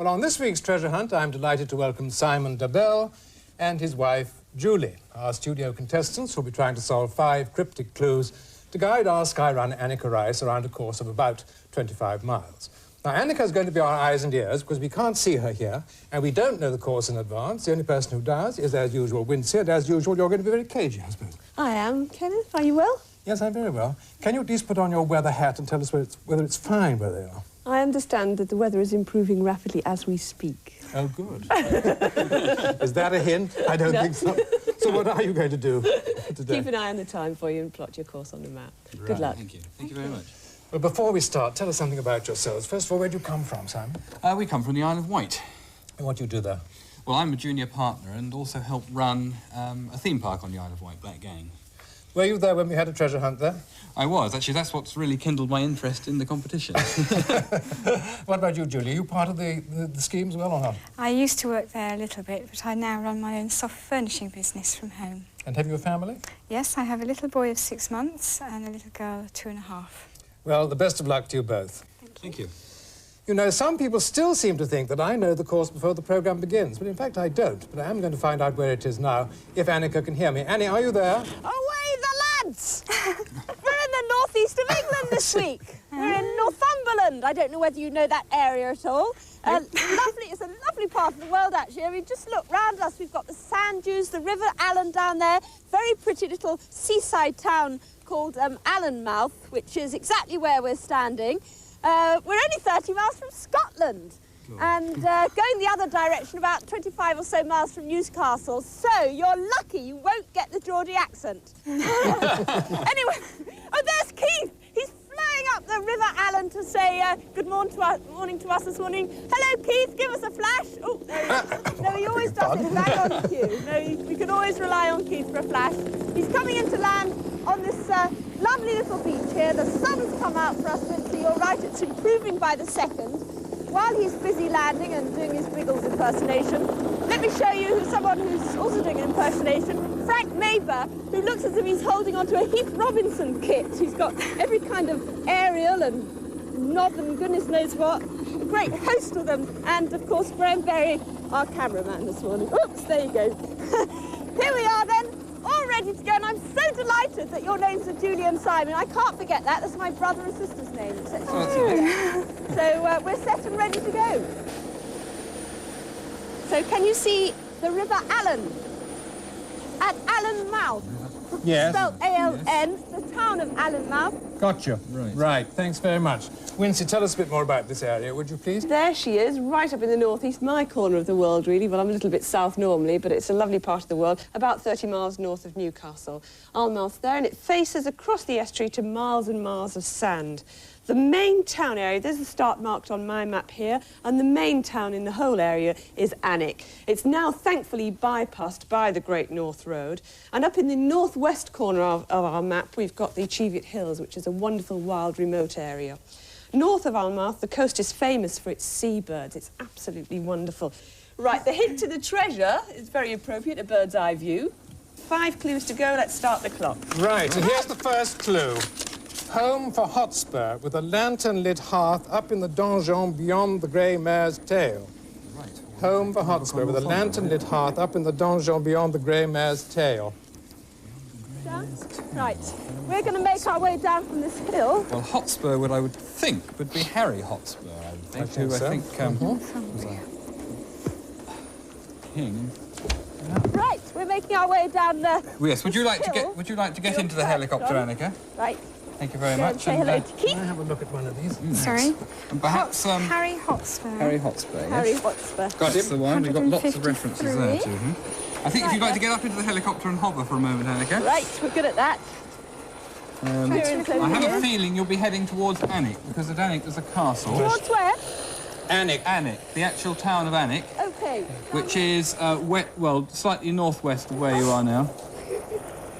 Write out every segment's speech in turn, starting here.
Well, on this week's treasure hunt, I'm delighted to welcome Simon Dabell and his wife, Julie, our studio contestants who'll be trying to solve 5 cryptic clues to guide our Skyrunner Anneka Rice around a course of about 25 miles. Now, Anneka's going to be our eyes and ears because we can't see her here, and we don't know the course in advance. The only person who does is, as usual, Wincy, and as usual, you're going to be very cagey, I suppose. I am. Kenneth, are you well? Yes, I'm very well. Can you at least put on your weather hat and tell us whether it's fine where they are? I understand that the weather is improving rapidly as we speak. Oh, good. Is that a hint? I don't think so. So what are you going to do today? Keep an eye on the time for you and plot your course on the map. Right. Good luck. Thank you. Thank you very much. Well, before we start, tell us something about yourselves. First of all, where do you come from, Simon? We come from the Isle of Wight. And what do you do there? Well, I'm a junior partner and also help run a theme park on the Isle of Wight, Black Gang. Were you there when we had a treasure hunt there? I was. Actually, that's what's really kindled my interest in the competition. What about you, Julie? Are you part of the scheme as well or not? I used to work there a little bit, but I now run my own soft furnishing business from home. And have you a family? Yes, I have a little boy of 6 months and a little girl of 2.5. Well, the best of luck to you both. Thank you. You know, some people still seem to think that I know the course before the programme begins, but in fact I don't. But I am going to find out where it is now, if Anneka can hear me. Annie, are you there? Away the lads! We're in the northeast of England this week. We're in Northumberland. I don't know whether you know that area at all. It's a lovely part of the world, actually. I mean, just look round us. We've got the sand dunes, the River Allen down there, very pretty little seaside town called Allenmouth, which is exactly where we're standing. We're only 30 miles from Scotland and going the other direction about 25 or so miles from Newcastle. So you're lucky you won't get the Geordie accent. Anyway, oh, there's Keith. He's flying up the River Allen to say good morning to us this morning. Hello, Keith, give us a flash. Oh, there he is. No, he always does it back on cue. No, we can always rely on Keith for a flash. He's coming into land on this lovely little beach here. The sun's come out for us, Wincy. You're right, it's improving by the second. While he's busy landing and doing his Wiggles impersonation, let me show you someone who's also doing an impersonation, Frank Maber, who looks as if he's holding onto a Heath Robinson kit. He's got every kind of aerial and knob and goodness knows what. A great host of them. And, of course, Graham Berry, our cameraman this morning. Oops, there you go. Here we are, then. All ready to go, and I'm so delighted that your names are Julie and Simon. I can't forget that. That's my brother and sister's name. So we're set and ready to go. So can you see the River Allen at Allenmouth? Yes. Spelled A-L-N, the town of Allenmouth. Gotcha. Right, thanks very much. Wincy, tell us a bit more about this area, would you please? There she is, right up in the northeast, my corner of the world, really. Well, I'm a little bit south normally, but it's a lovely part of the world, about 30 miles north of Newcastle. Allenmouth there, and it faces across the estuary to miles and miles of sand. The main town area, there's the start marked on my map here, and the main town in the whole area is Alnwick. It's now thankfully bypassed by the Great North Road, and up in the northwest corner of our map we've got the Cheviot Hills, which is a wonderful, wild, remote area. North of Allenmouth, the coast is famous for its seabirds. It's absolutely wonderful. Right, the hint to the treasure is very appropriate, a bird's eye view. 5 clues to go, let's start the clock. Right, and here's the first clue. Home for Hotspur, with a lantern-lit hearth up in the donjon beyond the grey mare's tail. Right. Home for Hotspur, with a lantern-lit hearth up in the donjon beyond the grey mare's tail. Right, we're going to make our way down from this hill. Well, Hotspur, what I would think, would be Harry Hotspur, I would think. I think so. Was a king. Right, we're making our way down there. Yes, would you like to get into the helicopter, Anneka? Right. Thank you very Go and much. say hello to Keith. Can I have a look at one of these? Sorry? And perhaps Harry Hotspur. Harry Hotspur, yes. Harry Hotspur. That's the one. We've got lots of 153. references there to him. I think if you'd like to get up into the helicopter and hover for a moment, Anneka. Right, we're good at that. I have a feeling you'll be heading towards Alnwick, because at Alnwick there's a castle. Towards where? Alnwick, the actual town of Alnwick, Okay. which is, slightly northwest of where you are now.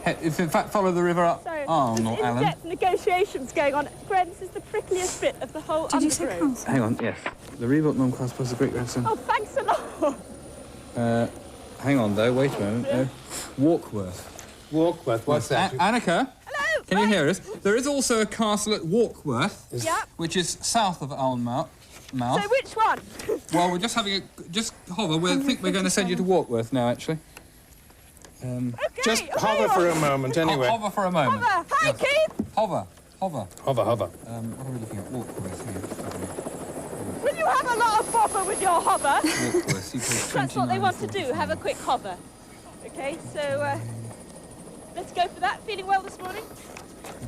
If, in fact, follow the river up Sorry, Arm, there's not Allen. in-depth negotiations going on. Graham, this is the prickliest bit of the whole Did you say undergrowth. castle? Hang on, yes. The rebuilt non-class plus the Greek Redstone. Oh, thanks a lot. Hang on, though, wait a moment. Walkworth. Walkworth, what's that? Anneka? Hello. Can you hear us? There is also a castle at Walkworth, Yep. which is south of Allenmouth. mouth. So which one? Well, we're just having a... Just hover. I think we're going to send you to Warkworth now, actually. Okay. Just hover for a moment, anyway. Hover for a moment. Hover. Hi, Keith. Hover. Hover. Hover, hover. What are we looking at? Warkworth here. Will you have a lot of bother with your hover? Warkworth. That's what they want to do, have a quick hover. Okay, so let's go for that. Feeling well this morning?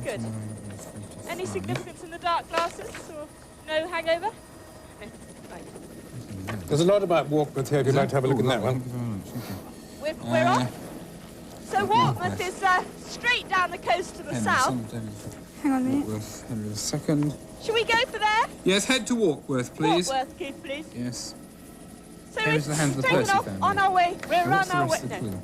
Good. Any significance in the dark glasses or no hangover? No. Right. There's a lot about Warkworth here if you'd like to have a look at that one. We're off. So Warkworth is straight down the coast to the south. Hang on a minute. Warkworth, Henry II. Shall we go for there? Yes, head to Warkworth, please. Warkworth, Keith, please. Yes. So Here's the hands of the taken Percy off family. on our way. We're What's on our the way. rest of the No. clue?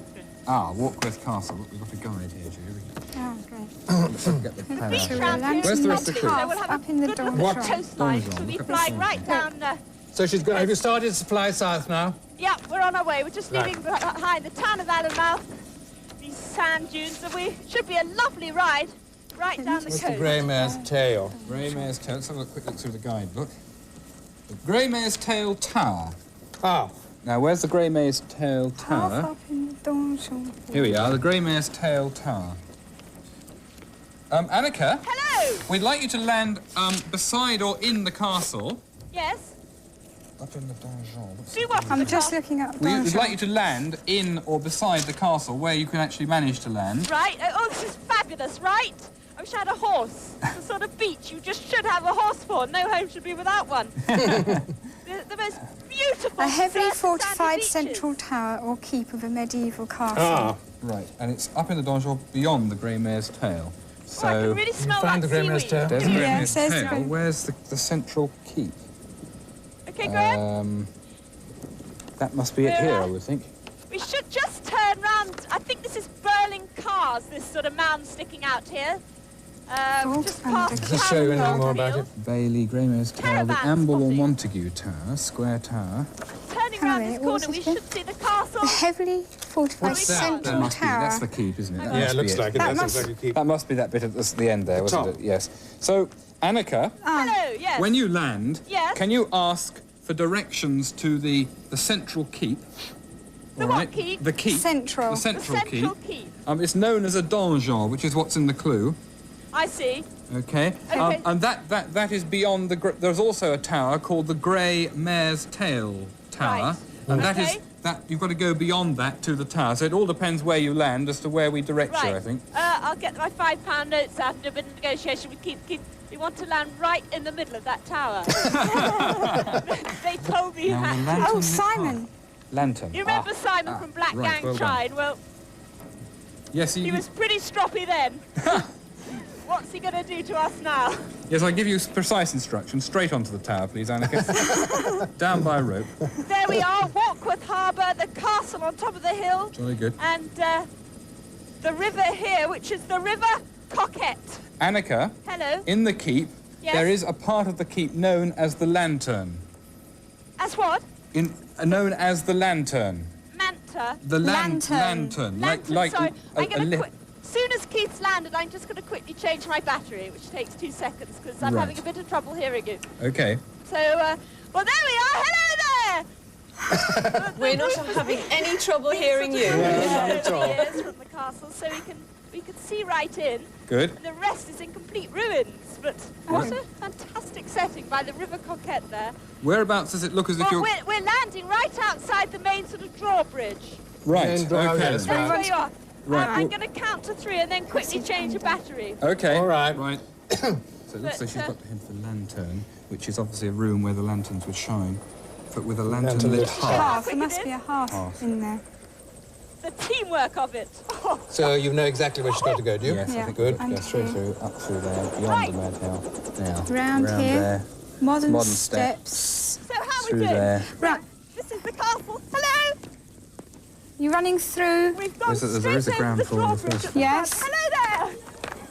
Ah, Warkworth Castle. Look, we've got a guide here, Julie. Oh, great. Get the plan Beach out. round here. Where's the rest of the So clue? we'll have Up a in the good look at What? the coastline. Donjon, We'll be look at flying the right down. So she's going. Have you started to fly south now? Yeah, we're on our way. We're just Right. leaving behind the town of Allenmouth, these sand dunes, and we should be a lovely ride right down the What's the coast. grey mare's tail? Grey Mare's Tail. Let's have a quick look through the guidebook. The Grey Mare's Tail Tower. Ah, Now, where's the Grey Mare's Tail Half Tower? up in the donjon. Here we are, the Grey Mare's Tail Tower. Anneka, Hello. we'd like you to land beside or in the castle. Yes. Up in the donjon. Do what? I'm just looking at the We'd donjon. like you to land in or beside the castle where you can actually manage to land. Right. Oh, this is fabulous. Right. I wish I had a horse. The sort of beach you just should have a horse for. No home should be without one. the most beautiful. A heavily sandy fortified beaches. central tower or keep of a medieval castle. ah. Right, and it's up in the donjon beyond the Grey Mare's Tail. Oh, I can So really smell find that the Grey Mare's seaweed. tail? there's the Grey Yeah, Mare's says Tail. so. Where's the central keep? Okay, Graham. That must be it Where here, are- I would think. We should just turn round. I think this is Burling Cars, this sort of mound sticking out here. Vault Just under past the Does this show you anything more about it? Bailey, Grey Mare's Tail, the Caravan Amble or spotting. Montague Tower, Square Tower. Turning Hang on round a this minute, what was corner, we it again? should see the castle. A heavily fortified What's that? That central must be, that's tower. the keep, isn't it? That Yeah, must it be looks like it. That That's must- exactly keep. That must be that bit at the end there, wasn't top. it? Yes. So, Anneka, Hello, yes. when you land, Yes. can you ask for directions to the central keep? The All what keep? The keep. Central. The The central central keep. keep. It's known as a donjon, which is what's in the clue. I see. Okay. Okay. And that is beyond the... There's also a tower called the Grey Mare's Tail Tower. Right. And that is... Okay. That, you've got to go beyond that to the tower. So it all depends where you land as to where we direct Right. you, I think. I'll get my £5 notes out and a bit of negotiation with Keith. We want to land right in the middle of that tower. They told me Now, the that. lantern Oh, lit Simon. path. Lantern. You remember Simon ah, from Black right, Gang well done. Trine? Well, Yes, he was pretty stroppy then. What's he going to do to us now? Yes, I give you precise instructions. Straight onto the tower, please, Anneka. Down by rope. There we are, Warkworth Harbour, the castle on top of the hill, Jolly good. and the river here, which is the River Coquette. Anneka, Hello. in the keep, Yes? there is a part of the keep known as the lantern. As what? Known as the lantern. Manta. The Lantern. lantern. Lantern, sorry. I'm going to li- quit. As soon as Keith's landed, I'm just going to quickly change my battery, which takes 2 seconds, because I'm Right. having a bit of trouble hearing you. Okay. So, well, there we are. Hello there! We're not having any trouble hearing you. Not at all. Years from the castle, so we can see right in. Good. And the rest is in complete ruins, but what a fantastic setting by the River Coquette there. Whereabouts does it look as if Well, you're... we're landing right outside the main sort of drawbridge. Right, Main draw- okay. yes, then. That's where you are. Right, I'm well- going to count to 3 and then quickly change a battery. Okay. All right. Right. So it looks But, like she's got to hint for lantern, which is obviously a room where the lanterns would shine, but with a lantern Lantern lit lit half. Half. There must be a half in there. The teamwork of it. Oh, So you know exactly where she's got to go, do you? Yes, I Yeah. think Good. we'll go And straight through. through, up through there, beyond Right. the madhouse. Now, Round here. there, Modern, Modern steps. so how are we through doing? there. Right. This is the castle. Hello. You're running through We've gone There is straight a over ground the floor on the drawbridge first at the Yes. front. Hello there.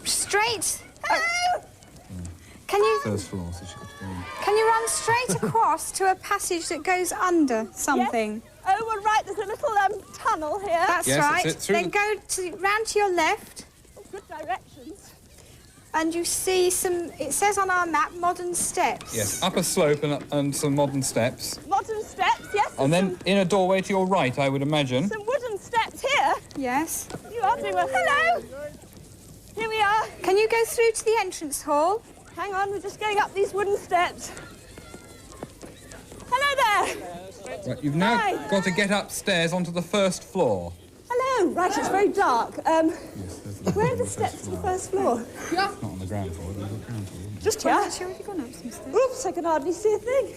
straight. Hello. Can you First floor, so she's got to go in. can you run straight across to a passage that goes under something? Oh, well, right. There's a little tunnel here. That's Yes, right. that's it, through Then the- go round to your left. Good directions. and you see some, it says on our map, modern steps. Yes, up a slope and some modern steps. Modern steps, yes. And then in a doorway to your right, I would imagine. Some wooden steps here. Yes. You are doing well. Hello. Here we are. Can you go through to the entrance hall? Hang on, we're just going up these wooden steps. Hello there. Right, you've now Hi. got to get upstairs onto the first floor. Hello. Right, it's very dark. Yes, there's the Where are the steps to the first floor? Not on the ground floor, there's the ground floor. Just Well, here. has she already gone up some steps? Oops, I can hardly see a thing.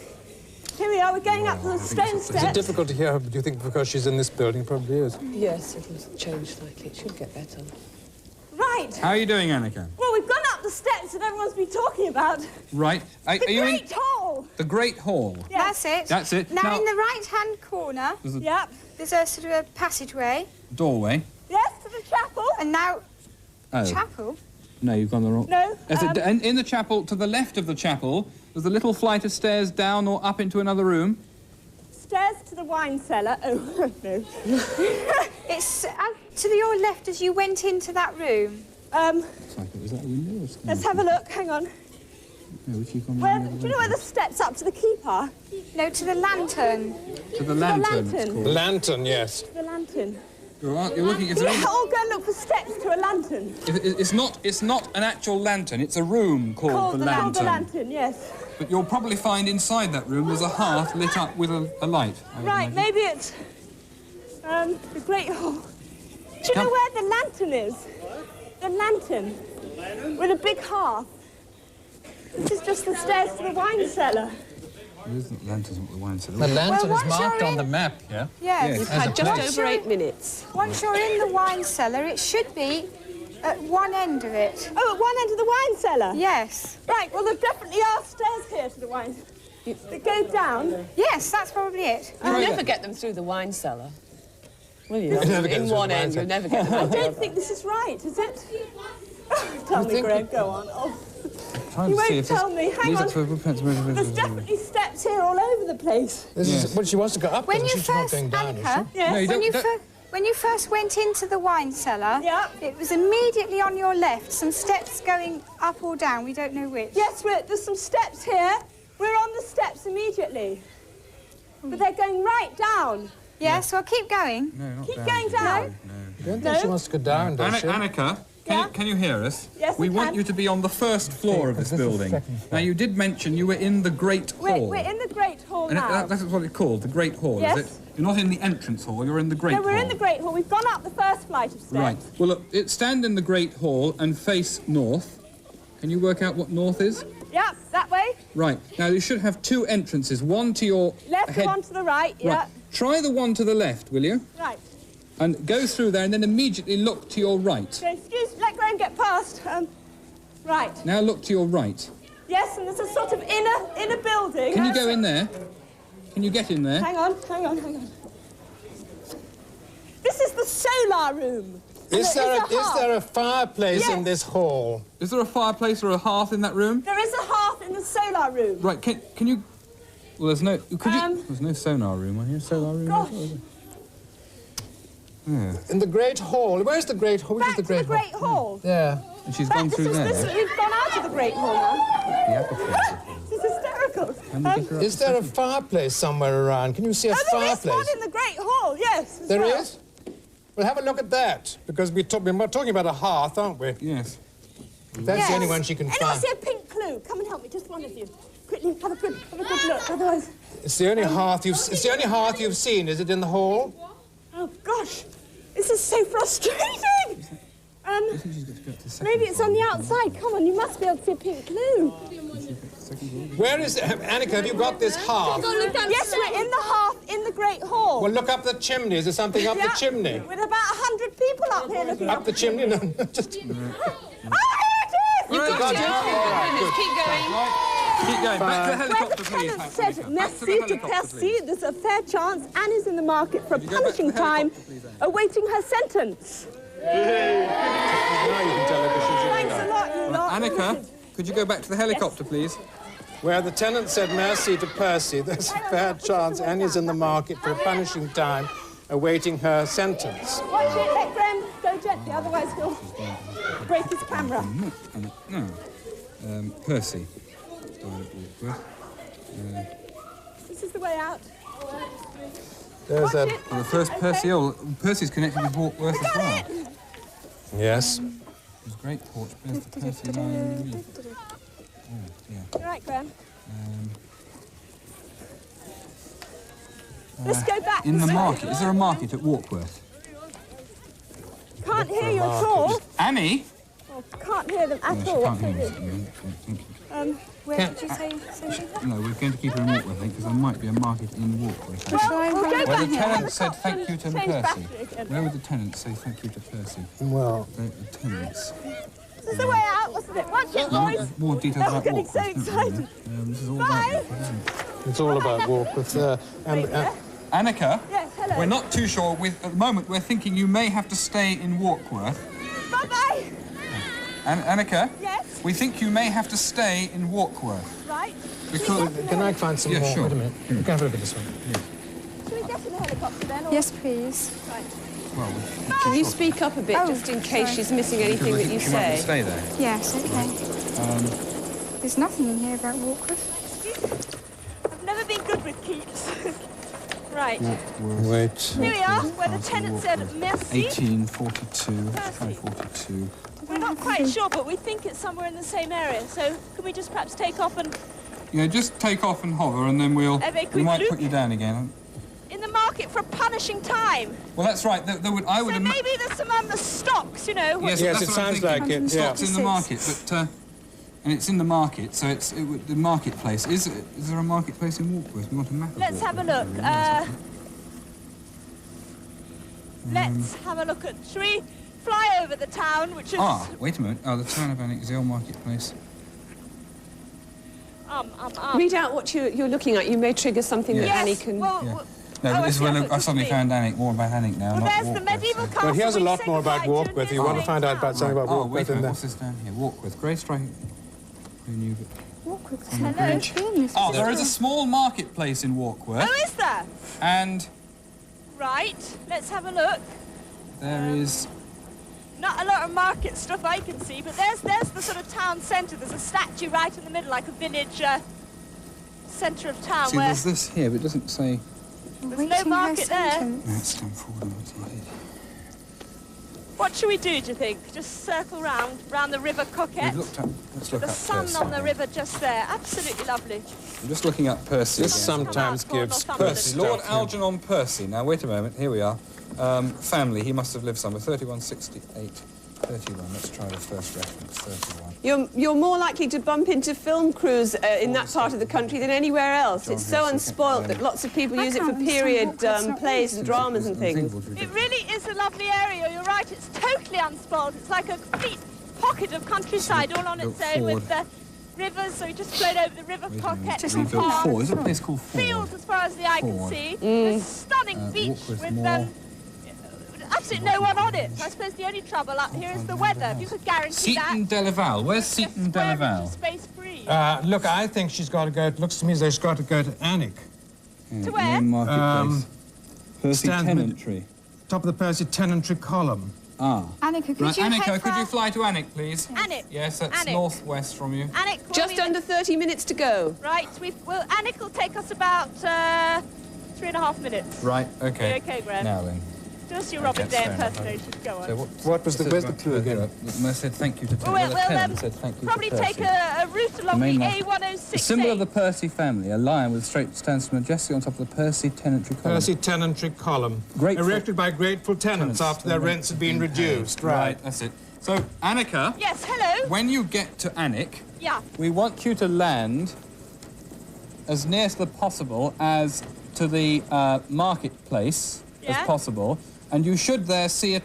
Here we are, we're going up the stone Is it steps. difficult to hear her, do you think, because she's in this building? Probably is. Yes, it'll change slightly. It should get better. Right. How are you doing, Anneka? Well, we've gone up the steps that everyone's been talking about. Right. Are The you Great in Hall. the Great Hall? Yes. That's it. That's it. Now, Now- in the right-hand corner, Yep. there's a sort of a passageway, Doorway. Yes, to the chapel. and now Oh. chapel. No, you've gone the wrong... No, And in the chapel, to the left of the chapel, there's a little flight of stairs down or up into another room. Stairs to the wine cellar. Oh, no. It's to your left as you went into that room. It's like, is that a window or something? Let's have a look. Hang on. No, if you've gone Where, the other do you know way. where the steps up to the keep are? No, to the lantern. To the lantern, it's lantern. called. Lantern, yes. The lantern. You're looking... It's, Can you all go and look for steps to a lantern? it's not an actual lantern, it's a room called the Called the lantern. lantern, yes. But you'll probably find inside that room there's a hearth lit up with a light. I would Right, imagine. maybe it's the Great Hall. Do you know Come. where the lantern is? The lantern with a big hearth. This is just the stairs to the wine cellar. There isn't lanterns with the wine cellar. The lantern Well, is once marked you're on in- the map, yeah? Yes. Yes. Had just place. over 8 minutes. Once you're in the wine cellar, it should be at one end of it. Oh, at one end of the wine cellar? Yes. Right, well, there definitely are stairs here to the wine. They go down. Yes, that's probably it. You'll Right never then. get them through the wine cellar. Will you? never get them In through one the wine end, cellar. you'll never get them I out the don't other. think this is right, is it? Tell me, think Greg, go on. Oh, Trying you to see won't if there's- tell me. Hang These on. are two- There's definitely steps here all over the place. This Yes. is, well, she wants to go up, When but you she's not first, going down, is Anneka, she? Yes. No, you don't- when you first went into the wine cellar, Yeah. it was immediately on your left, some steps going up or down, we don't know which. Yes, there's some steps here. We're on the steps immediately. But they're going right down. Yes, well, keep going. No, not Keep down. going down. I don't think she wants to go down, does she? Anneka, Yeah? can you hear us? Yes, We I want can. you to be on the first floor of this This is building. second floor. Now, you did mention you were in the Great Hall. We're in the Great Hall And now. that's what it's called, the Great Hall, Yes. is it? You're not in the entrance hall, you're in the Great No, Hall. we're in the Great Hall. We've gone up the first flight of steps. Right. Well, look, stand in the Great Hall and face north. Can you work out what north is? Yep, that way. Right. Now, you should have two entrances, one to your Left, head. one to the right. Right. Yeah. Try the one to the left, will you? Right. And go through there and then immediately look to your right. So let Graham get past. Right. Now look to your right. Yes, and there's a sort of inner building. Can you go in there? Can you get in there? Hang on. This is the solar room. Is there a fireplace in Yes. this hall? Is there a fireplace or a hearth in that room? There is a hearth in the solar room. Right, can you... Well, there's no... Could you... There's no sonar room on here. Solar room? Gosh. Yeah. In the Great Hall. Where's the Great Hall? Which Back is the to Great the Great Hall. Yeah. And she's Back, gone through there. We've gone out of the Great Hall now. The apple tree. This is hysterical. Can we get her up Is there a fireplace somewhere around? Can you see a Oh, there is fireplace? one in the Great Hall, yes. as There well. is? Well, have a look at that, because we're talking about a hearth, aren't we? Yes. That's the only one she can Anyone find. see a pink clue? Come and help me, just one of you. Quickly, have a good look, otherwise... It's the only hearth you've seen. Is it in the hall? Oh, gosh, this is so frustrating. Maybe it's on the outside. Come on, you must be able to see a pink clue. Where is it? Annika, have you got this hearth? Yes, we're in the hearth in the Great Hall. Well, look up the chimney. Is there something up the Yeah, chimney? With about 100 people up here looking Up the chimney? No, just... Oh, here it is! You've got it. Oh, goodness, keep going. Keep going. Back to the Where the helicopter, please. tenant said, Back to the merci to helicopter, Percy, please. there's a fair chance Anne is in the market for a Could you go back to punishing the time, helicopter, please, Anne? awaiting her sentence. Now you can tell her because she's in Thanks there. a lot, you lot. Anneka, could you go back to the helicopter, please? Where the tenant said merci to Percy, there's a fair chance Annie's in the market for a punishing time, awaiting her sentence. Watch it, let Graham go gently. otherwise he'll break his camera. No. Percy. Warkworth. This is the way out. There's Watch a... it. Well, the first Percy. Oh, Percy's connected with Warkworth as well. Yes. There's a great porch. There's the Percy line. Oh, dear. You're right, Graham. Let's go back. In the market. Is there a market at Warkworth? Can't hear you at all. Annie? Oh, can't hear them at all. Can't hear What's me. it? Where did you say? No, we're going to keep her in Warkworth, I think, because there might be a market in Warkworth. Well, we'll go Where back. the tenant said thank you to Change Percy. battery again. Where would the tenant say thank you to Percy? Well... The tenants. This is the way out, wasn't it? Watch it, boys. More details I'm about getting Warkworth. so don't we, excited. really? This is all Bye. about Warkworth, isn't it? It's all about Warkworth. Annika? Yes, hello. We're not too sure. At the moment, we're thinking you may have to stay in Warkworth. Bye-bye. Anneka? Yes? We think you may have to stay in Warkworth. Right. Because... Can I find some Yeah, more? sure. Wait a minute. You can have a look at this one. Shall we get in a helicopter then? Or... Yes, please. Right. Well, Can you speak up a bit, just in case sorry. she's missing anything that you she might say? stay there. Yes, okay. There's nothing in here about Warkworth. I've never been good with keeps. Right. Wait. Here we are, where the tenant said merci. 1842, Percy. 542. We're not quite sure, but we think it's somewhere in the same area. So can we just perhaps take off and... Yeah, just take off and hover, and then we quick might look. put you down again. in the market for a punishing time? Well, that's right. I would So maybe there's some stocks, you know. Yes, Yes, that's it what I'm sounds thinking. like it, yeah. Stocks in the market, but and it's in the market, so it's the marketplace. Is there a marketplace in Warkworth? We want a map of Let's have a Warkworth. look. Let's have a look at... Shall we fly over the town, which is... Ah, wait a minute. Oh, the town of Anneka is the old marketplace. Read out what you're looking at. You may trigger something that Yes, Annie can... well, Yeah. well, No, oh, but this is I when see, I thought suddenly it found Anneka, more about Anneka now, Well, not there's the Warkworth, medieval so- castle. Well, he has a which lot say more about goodbye to Warkworth. If you want to find out about something about Oh, wait Warkworth a in minute, there. what's this down here? Warkworth. Grey Strike. Who knew that? Warkworth. Hello. Oh, there is a small marketplace in Warkworth, Oh, is there? and Right. Let's have a look. there is... Not a lot of market stuff I can see, but there's the sort of town centre. There's a statue right in the middle, like a village centre of town See, where there's this here, but it doesn't say... there's no market there. No, it's stand forward on the side. What should we do you think? Just circle round the River Coquette? We've looked up... Let's look The up sun Percy. on the river just there. Absolutely lovely. I'm just looking up Percy This again. sometimes Come out, gives Northumberland. Percy, Percy Lord stuff. Algernon Percy. Now, wait a moment. Here we are. Family. He must have lived somewhere. 3168. 31. Let's try the first reference. 31. You're more likely to bump into film crews in that part of the country than anywhere else. It's so unspoilt that lots of people use it for period plays and dramas and things. It really is a lovely area. You're right. It's totally unspoiled. It's like a complete pocket of countryside all on its own with the rivers. So we just float over the River Coquette. Rebuilt Park. Ford. There's a place called Ford. Fields as far as the eye can Ford. see. A stunning beach Warkworth with Moor. absolutely no one on it. I suppose the only trouble up here is the weather. If you could guarantee Seaton that. Delaval. Where's just Seaton square inch of Delaval? space free. Look, I think she's got to go... It looks to me as though she's got to go to Anneka. To where? Marketplace. Percy stands Tenantry. Top of the Percy tenantry column. Ah. Annika, could Right, you Anneka, head could you for... fly to Anneka, please? Annick. Yes, that's Anneka. northwest from you. Annick, Just under 30 minutes to go. Right, Annick will take us about 3.5 minutes. Right, okay. You okay, Graham? Now then. Just your Robin Okay, Day fair enough. impersonation. Go on. So What was the... Where's the clue again? I said thank you to We'll tenant said thank you probably to take Percy. a route along the main line. A1068. The symbol of the Percy family, a lion with straight stands majestic on top of the Percy tenantry column. Percy tenantry column. Grateful- Erected by grateful tenants after their rents had been reduced. Right, that's it. So, Anneka, Yes, hello. when you get to Anneka, Yeah. we want you to land as near to the possible as to the marketplace Yeah. as possible, and you should there see a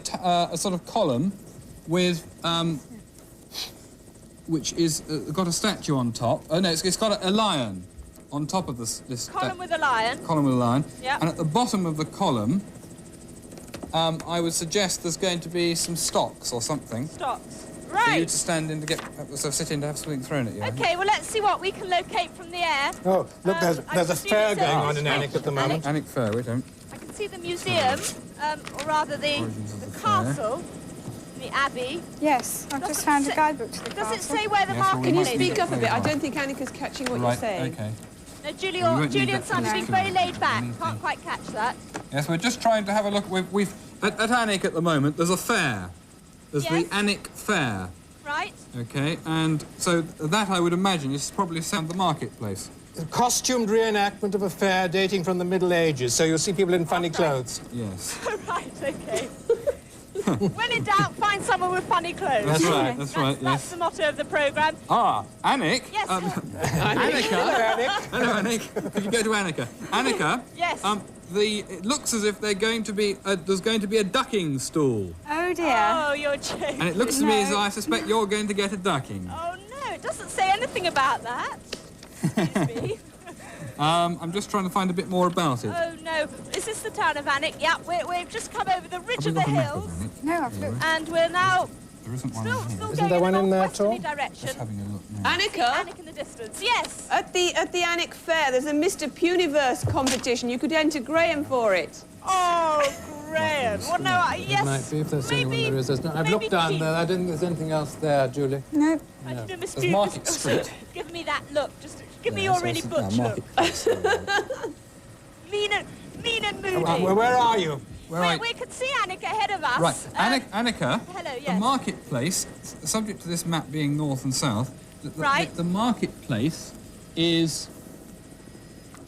sort of column with which is got a statue on top. Oh no, it's got a lion on top of this Column with a lion. column with a lion. Yeah. And at the bottom of the column, I would suggest there's going to be some stocks or something Stocks. for you Right. to stand in to get sit in to have something thrown at you. Okay, well, let's see what we can locate from the air. Oh, look, I there's can a see fair this, going on in Anneka. Anneka at the moment. Anneka Fair, we don't. I can see the museum, or rather the Origins of the fair. castle. the Abbey. Yes, I've just found a guidebook to the Does it castle. say where the Yes, well, market we Can you might is? be- speak up a bit? I don't think Annika's catching what you're Right, saying. okay. No, We won't Julie need and that Son's for being the very tour. laid back. Anything. Can't quite catch that. Yes, we're just trying to have a look. We've at Anneka at the moment, there's a fair. There's Yes. the Anneka Fair, Right? okay? And so that, I would imagine, is probably the marketplace. A costumed reenactment of a fair dating from the Middle Ages, so you'll see people in funny clothes. Yes. Right, okay. When in doubt, find someone with funny clothes. That's right, that's right, That's yes. the motto of the programme. Ah, Anneka? Yes. Anneka? Hello, Anneka. Could you go to Anneka? Anneka? Yes. It looks as if they're going to be, there's going to be a ducking stool. Oh dear. Oh, you're joking. And it looks to me as No. though I suspect you're going to get a ducking. Oh, no, it doesn't say anything about that. Excuse me. I'm just trying to find a bit more about it. Oh, no. Is this the town of Anneka? Yeah, we've just come over the ridge Have we of the got a map of hills. Anneka? No, I've looked. And we're now There isn't one still in here. going Isn't there one in in a there at all? northwesterly direction. Just having a look now. Annika, Anneka in the distance. Yes. at the Anneka Fair, there's a Mr. Puniverse competition. You could enter Graham for it. Oh, Graham. Well, no, yes. It might be if there's maybe, anyone there is. There's not. I've maybe looked down Keith. there. I don't think there's anything else there, Julie. No. I did a There's mysterious- Market Street. Give me that look. Just give me Yeah, your so really it's- butch look. marketplace. Mean and moody. Where are you? Where are you? We could see Anneka ahead of us. Right, Anneka, hello, the yes. marketplace, subject to this map being north and south, Right. the marketplace is...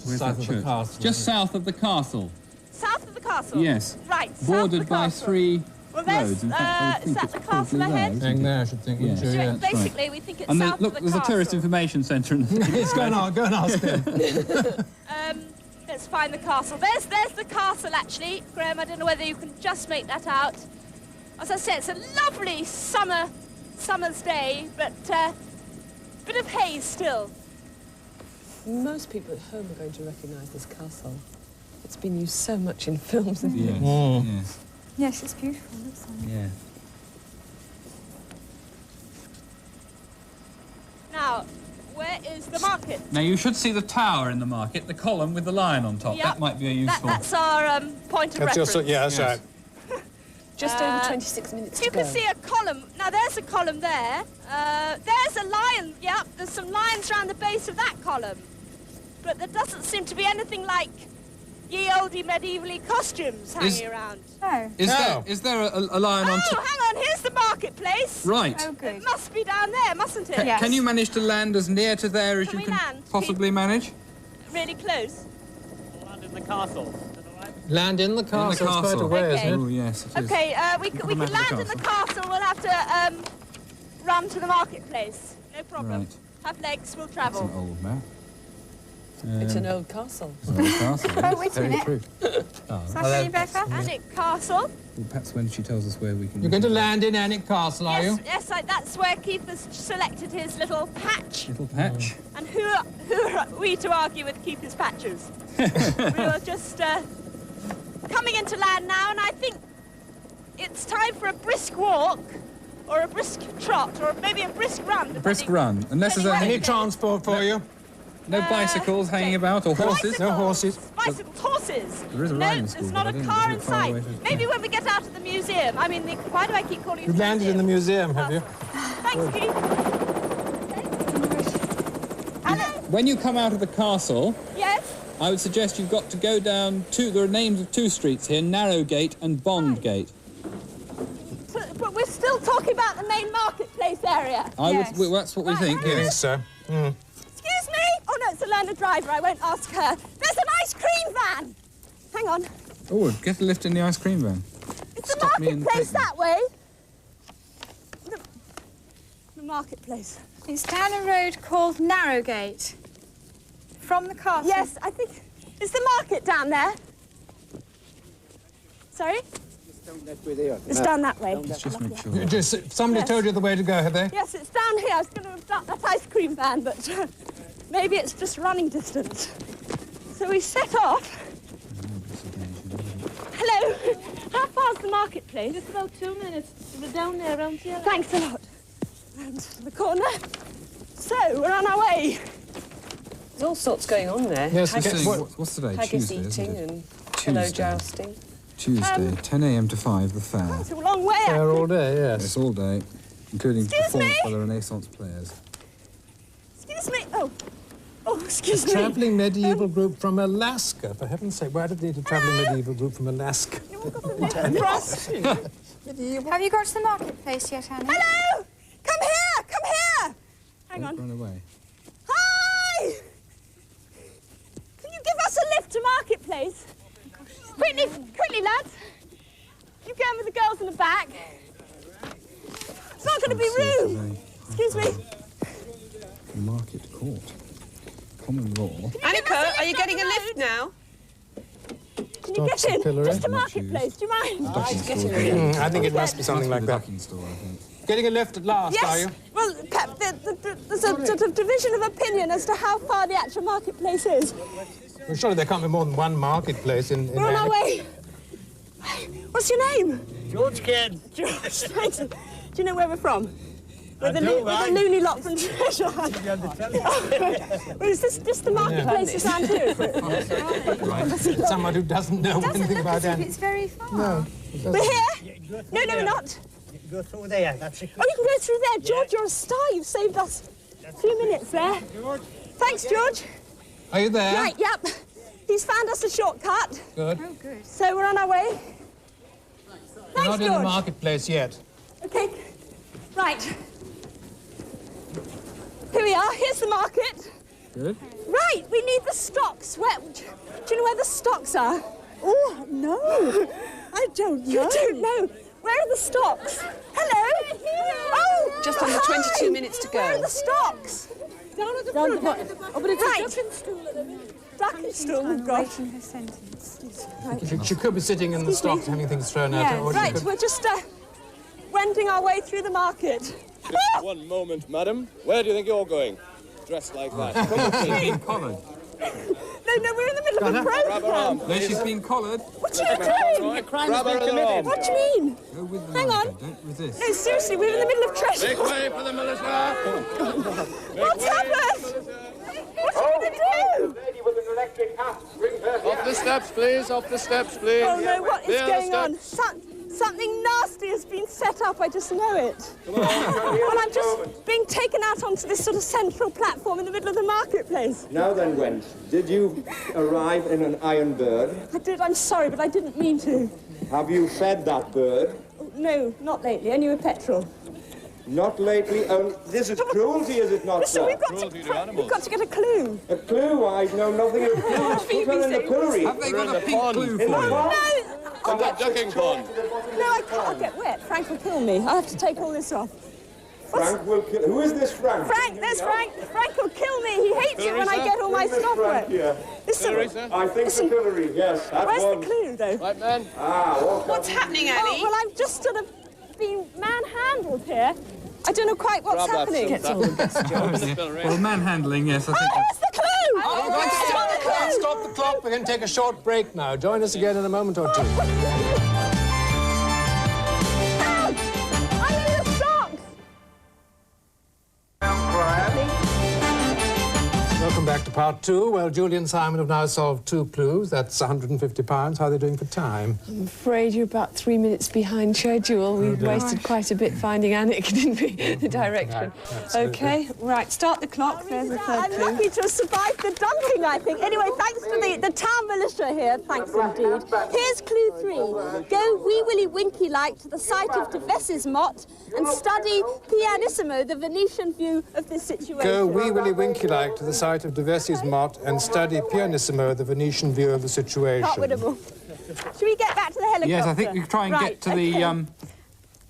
Where's South that of the church? castle, Just isn't south of the castle, South of the castle. yes. Right. south of Bordered the by castle. three Well, there's, roads. In fact, I is think that it's the castle probably ahead? there, Hang isn't it? there, I should think, wouldn't Yes. you? So Yeah. that's right. basically, we think it's And south look, of the there's a castle. tourist information centre in the Yes, go and ask them. Let's find the castle. There's the castle, actually. Graham, I don't know whether you can just make that out. As I said, it's a lovely summer's day, but bit of haze still. Most people at home are going to recognise this castle. It's been used so much in films. Yes, Mm. yes, Yes, it's beautiful. It looks like. yeah. Now, where is the market? Now, you should see the tower in the market, the column with the lion on top. Yep. That might be a useful... That's our point of That's reference. yeah, that's Yes. right. Just over 26 minutes You to go. can see a column. Now, there's a column there. There's a lion. Yep, there's some lions around the base of that column. But there doesn't seem to be anything like ye olde medievally costumes hanging around. Oh. Is there a lion on Oh, top? hang on, here's the marketplace. Right. Oh, good. It must be down there, mustn't it? Yes. Can you manage to land as near to there as Can you we can land? possibly manage? Really close. Land in the castle. Land in the castle. It's quite castle. a way, Okay. isn't Oh, it? yes, it is. Okay, we can map of the land in the castle. We'll have to run to the marketplace. No problem. Right. Have legs, we'll That's travel. an old map. It's an old castle. It's an old castle. Oh, wait a Very minute. true. Is that any better? Anneka Castle. Well, perhaps when she tells us where we can... You're going to land in Anneka Castle, are you? Yes, that's where Keith has selected his little patch. Little patch. And who are we to argue with Keith's patches? We are just coming into land now, and I think it's time for a brisk walk, or a brisk trot, or maybe a brisk run. Brisk run. Unless there's Anyway. Any any... transport for you? No bicycles hanging about or horses? No horses. Bicycles, horses. There is a no, riding school, there's but not I a don't know, car is in it far away sight. from- Maybe when we get out of the museum. I mean, why do I keep calling it You've landed in the museum, have you? Thanks, Keith. When you come out of the castle, Yes? I would suggest you've got to go down there are names of two streets here, Narrowgate and Bondgate. But we're still talking about the main marketplace area. Yes. That's what we think, I think yes. so. Excuse me? Oh, no, it's a learner driver. I won't ask her. There's an ice cream van. Hang on. Oh, get a lift in the ice cream van. It's the Stop me and marketplace take me. that way. The marketplace. It's down a road called Narrowgate. From the castle. Yes, I think... Is the market down there? Sorry? It's down that way. Let's just make sure. Just, somebody Yes. told you the way to go, have they? Yes, it's down here. I was going to have done that ice cream van, but maybe it's just running distance. So we set off. Hello. How far's the marketplace? It's about 2 minutes. We're down there around here. Thanks a lot. Round the corner. So, we're on our way. There's all sorts going on there. Yes, Just okay, saying, what- what's today? Haggis Tuesday, isn't eating it? and pillow Tuesday. jousting. Tuesday, 10 a.m. to 5, the fair. It's a long way, Fair actually. all day, yes. It's all day, including Excuse performance me? by the Renaissance players. Excuse me. Oh, excuse me. Travelling medieval group from Alaska. For heaven's sake, why did they need a travelling medieval group from Alaska? Have you got to the marketplace yet, Annie? Hello! Come here! Come here! Hang on. Run away. Hi! Can you give us a lift to Marketplace? Quickly, lads. You go in with the girls in the back. It's not going to be rude. Excuse me. Market court. Common law. Annika, are you getting a lift now? Can you get in? Pillory. Just to Marketplace, do you mind? I think it must be something like that. Store, I think. Getting a lift at last, are Yes. you? Well, there's a sort of division of opinion as to how far the actual marketplace is. Well, surely there can't be more than one marketplace in We're on our way. What's your name? George Ken. George. Thanks. Do you know where we're from? We're the right. loony lot from Treasure Hunt. Well, is this just the marketplace is around here, is it? Someone who doesn't know anything about If anything. it's very far. No. We're here? No, we're not. Go through there. That's it. Oh, you can go through there. George, you're a star. You've saved us a few minutes there. Thanks, George. Are you there? Right, yep. He's found us a shortcut. Good. Oh, good. So we're on our way. We're Thanks, not in the George. marketplace yet. Okay. Right. Here we are. Here's the market. Good. Right, we need the stocks. Do you know where the stocks are? Oh, no. I don't know. You don't know. Where are the stocks? Hello. Oh, Just under 22 minutes to go. Where are the stocks? Down at the Down front. the Oh, but it's Right. a ducking stool at the minute. Ducking stool, I'm gosh. waiting her sentence. She could be sitting in the stocks having things thrown at her. Yes. Or she Right, could- we're just wending our way through the market. Just one moment, madam. Where do you think you're going? Dressed like that. Come with me. Being collared. No, we're in the middle of a Grab her arm. program. No, she's been collared. What are you doing? Grab her arm. What do you mean? Go with the Hang market. on. Don't resist. No, seriously, we're in the middle of treasure. Make way for the militia. What's happened? What are you going to do? Lady with an electric hat. Bring her Off the steps, please. Off the steps, please. Oh no, what is Clear the going on? steps. Something nasty has been set up, I just know it. Well, I'm just being taken out onto this sort of central platform in the middle of the marketplace. Now then, wench, did you arrive in an iron bird? I did, I'm sorry, but I didn't mean to. Have you fed that bird? No, not lately, only with petrol. Not lately. This is cruelty, is it not, Listen, sir? we've got to get a clue. A clue? I know nothing of clues. Put her in the pillory. Have they got a pink pond. clue In for the you? pond. No! In that ducking pond. No, I can't. I'll get wet. Frank will kill me. I'll have to take all this off. Frank will kill... Who is this Frank? Frank, there's Frank. Frank will kill me. He hates it when I get all my Bring this stuff Frank wet. here. Listen, I think the pillory, yes. That where's one. the clue, though? Right, man. What's happening, Annie? Oh, well, I've just sort of been manhandled here. I don't know quite what's Grab happening. that. Well, manhandling, yes, I Oh, think where's the clue? Oh, let's stop the clock. We're going to take a short break now. Join us again in a moment or two. I need the socks. Welcome back to part two. Well, Julie and Simon have now solved 2 clues. That's £150. How are they doing for time? I'm afraid you're about 3 minutes behind schedule. We wasted quite a bit finding Anneka, didn't we? The direction. absolutely. Okay, right, start the clock. There's the third I'm clue. lucky to have survived the dunking, I think. Anyway, thanks to the town militia here. Thanks indeed. Here's clue 3. Go wee willy winky like to the site of De Ves's Mott and study pianissimo the Venetian view of this situation. Go wee willy winky like to the site of De Vesey's Mott and study pianissimo the Venetian view of the situation. Can't win 'em all. Should we get back to the helicopter? Yes, I think you try and Right, get to the okay.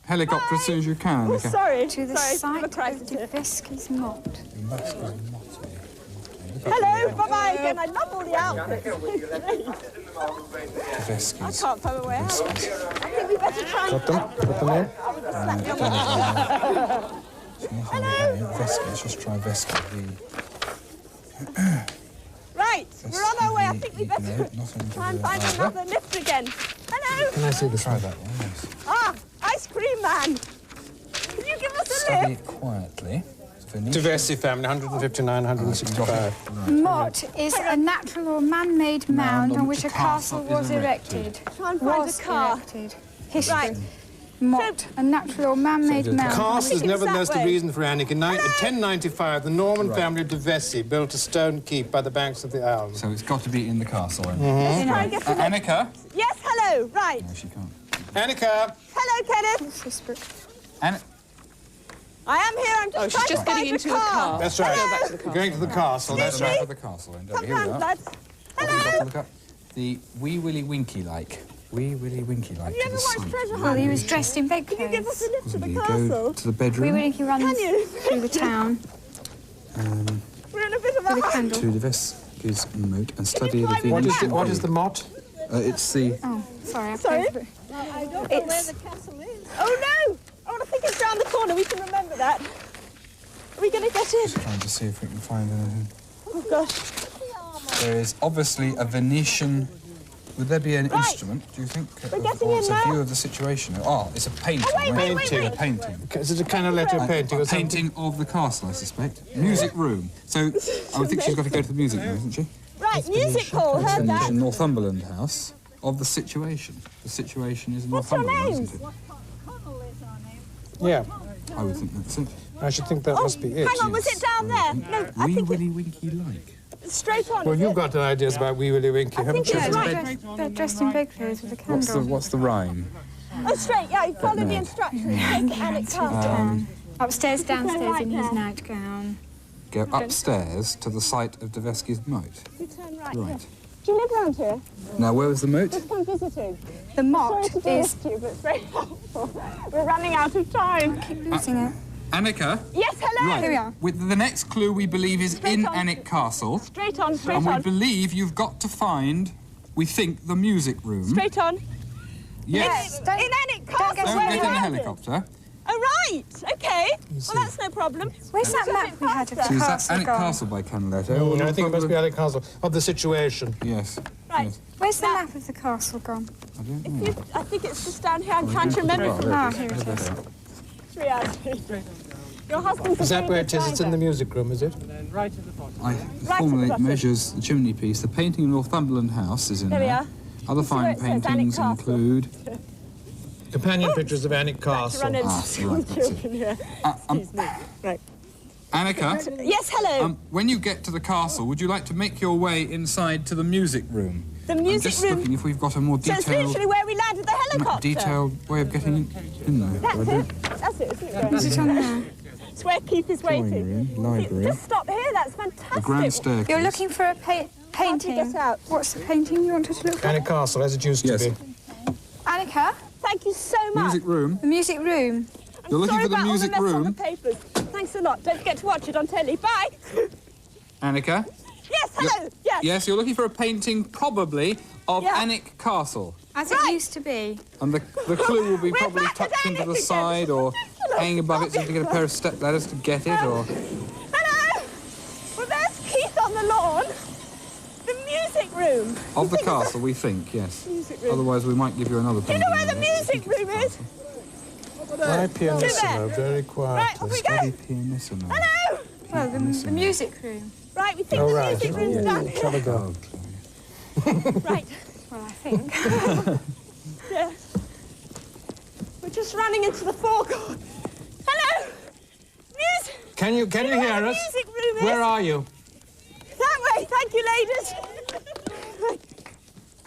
helicopter as soon as you can. Oh, Okay. sorry. To the sorry, site I'm a crisis of here. Deveski's Mott. Hello, bye-bye again. I love all the outfits. I can't find my way out. I think we better try and... Got them? Put them in? Let's just try Vesky. Right, we're on our way. I think we better try and find another lift again. Hello. Can I see this Try one? that one, yes. Ah, ice cream man. Can you give us a Study lift? quietly. Devesi family, 159, 165. Mott is a natural or man-made mound on which a castle was erected. Try and find a car. Erected. History. Mott, a natural or man-made mound. Castle is it was nevertheless that the way. reason for Anneka. In 1095, the Norman family of Devesi built a stone keep by the banks of the Alm. So it's got to be in the castle. Let's try and get to the... Anneka? Yes, hello, right. No, she can't. Anneka! Hello, Kenneth. I am here, I'm just trying she's just to find getting into a car. That's right. Go back to the castle. Going to the castle, that's Right right. for the castle, then. Come Here we round, are. lads. What have we got to look up? The Wee Willie Winky like. Wee Willie Winky like. Have you to ever the watched side. Treasure Well, Hunt? he was dressed in Can you give us bedclothes. a lift to the You go castle? to the bedroom. We he runs Can you? through the town We're in a bit of a with a hurry. candle. to the Vesky's moat and study the climb Venus. What is the mott? It's the... Oh, sorry. Sorry? I've I don't know where the castle is. Oh, no! Oh, I think it's down the corner. We can remember that. Are we going to get in? Trying to see if we can find anything. Oh, gosh. There is obviously a Venetian... Would there be an Right. instrument, do you think? We're getting Or in it's a now. view of the situation. Oh, it's a painting. Oh, wait, right? wait. A painting. Is it a Canaletto painting or A something? painting of the castle, I suspect. Music room. So, I would think she's got to go to the music room, isn't she? Right, music hall, heard Venetian that. Northumberland house of the situation. The situation is in What's your Northumberland, name? isn't it? Yeah, I would think that's it. I should think that must be it. Hang on, was it down there? No, I Wee think Willie Winky like. it's straight on. Well, is you've it? got ideas about Wee Willie Winky, haven't think you? it's right. They're dressed in bedclothes with a candle. What's the rhyme? Oh, straight, yeah, you follow the No. instructions. Take it and it's castle. Upstairs, downstairs right in his there. nightgown. Go upstairs to the site of Devesky's moat. You turn right. Right. Do you live round here? Now, where was the moat? Just come visiting. The Sorry Mott to do is this to you, but it's very helpful. We're running out of time. losing it. Anneka? Yes, hello. Here we are. With the next clue we believe is Straight in on. Anneka Castle. Straight on, straight And we on. believe you've got to find, we think, the music room. Straight on. Yes. In Anneka Castle, Don't where get in the we landed. helicopter. Oh, right. Okay. Well, that's no problem. Where's that map we had of the So is that castle Anneka gone? Castle by Canaletto? Oh, I think it must be Alec Castle, of the situation. Yes. Right. Yes. Where's the map of the castle gone? I don't know. I think it's just down here. I'm trying to remember from Ah, here it is. reality. Your husband's Is that where it is? designer. It's in the music room, is it? I formally measures the chimney piece. The painting of Northumberland House is in There we there. are. Other See where fine it says Anneka paintings Castle? include... Companion pictures of Anneka To Castle. run into Ah, school right, that's it. children here. Excuse me. Right. Anneka, Yes, hello. when you get to the castle, would you like to make your way inside to the music room? The I'm music just room. looking if we've got a more So it's detailed, literally where we landed the helicopter. detailed way of getting in there. That's it. That's it, isn't it? Is it on there? It's where Keith is Drawing waiting. room, library. Just stop here. That's fantastic. The grand staircase. You're looking for a painting. get out? What's the painting you wanted to look for? Anneka Castle, as it used Yes. to be. Anneka, Thank you so much. Music room. the music room. I'm You're looking sorry for the about music all the mess on room? the papers. Thanks a lot. Don't forget to watch it on telly. Bye. Anneka? Yes, hello. Yes. Yes, you're looking for a painting, probably, of Yeah. Anneka Castle. As it used to be. And the clue will be We're probably back at tucked into the Anneka side again. or This is ridiculous. hanging above it so you have to get a pair of step ladders to get it, or... Hello. Well, there's Keith on the lawn. The music room. Of the castle, we think, yes. Music room. Otherwise, we might give you another Do you painting. know where the of it. I music think it's the room is? castle. My pianissimo, there. very Right, quiet. off we go. Study pianissimo. Hello. Well, the music room. Right, we think Oh, the right. music room's down here. Shall we go? Right. Well, I think. Yeah. We're just running into the forecourt. Hello. Music. Can you Do you know hear where us? the music room is? Where are you? That way. Thank you, ladies.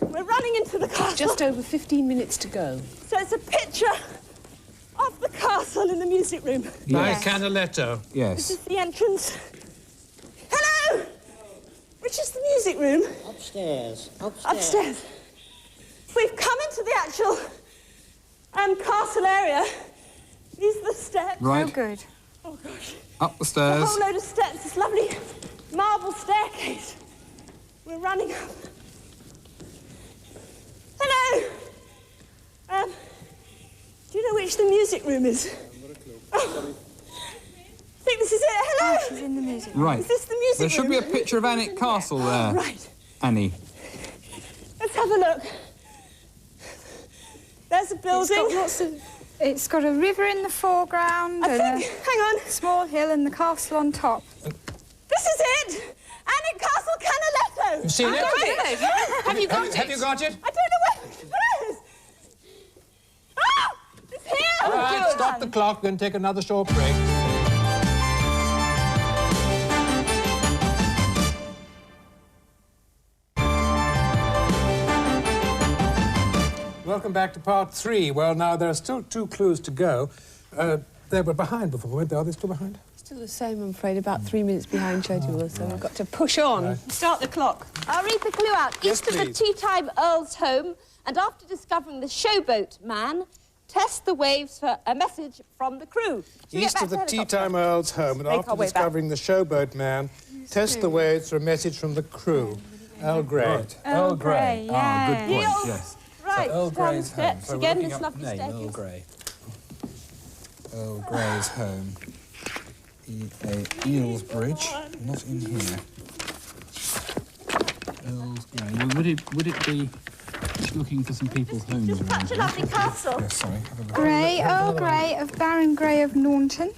We're running into the castle. Just over 15 minutes to go. So it's a picture of the castle in the music room. By Yes. Canaletto. This Yes. is the entrance. Hello! Which is the music room? Upstairs. Upstairs. We've come into the actual castle area. These are the steps. Oh, Right, good. Oh, gosh. up the A stairs. whole load of steps. This lovely marble staircase. We're running up. Hello! Do you know which the music room is? Oh. I think this is it. Hello! She's in the music room. Right. Is this the music There should be a room? picture of Anneka Castle there, Right. Annie. Let's have a look. There's a It's building. got lots of It's got a river in the foreground and hang on. a small hill and the castle on top. This is it! Alnwick Castle, Canaletto! You've seen it? Have you got it? Have you got it? I don't know where it is. Ah! It's here! All right, stop the clock, then take another short break. Welcome back to part 3. Well, now, there are still 2 clues to go. They were behind before, weren't they? Are they still behind? Still the same, I'm afraid. About 3 minutes behind schedule, so we've got to push on. Right. Start the clock. I'll read the clue out. Yes, East of the please. tea-time Earl's home, and after discovering the showboat man, test the waves for a message from the crew. Should we get East back of to the helicopter? tea-time Earl's home, and Make after our way back. discovering the showboat man, test the waves for a message from the crew. Earl Grey. Right. Earl Grey, Ah, good point, yeah. yes. Right, so Earl down the Grey's home. steps So we're again, looking this up lovely name, staircase. Earl Grey. Earl Grey's home. Eels Bridge, not in here. Earl's Grey. Well, would it be looking for some people's homes Just around such a here? lovely castle. Yes, sorry. Have a look. Grey, Earl Grey of Baron Grey of Naunton.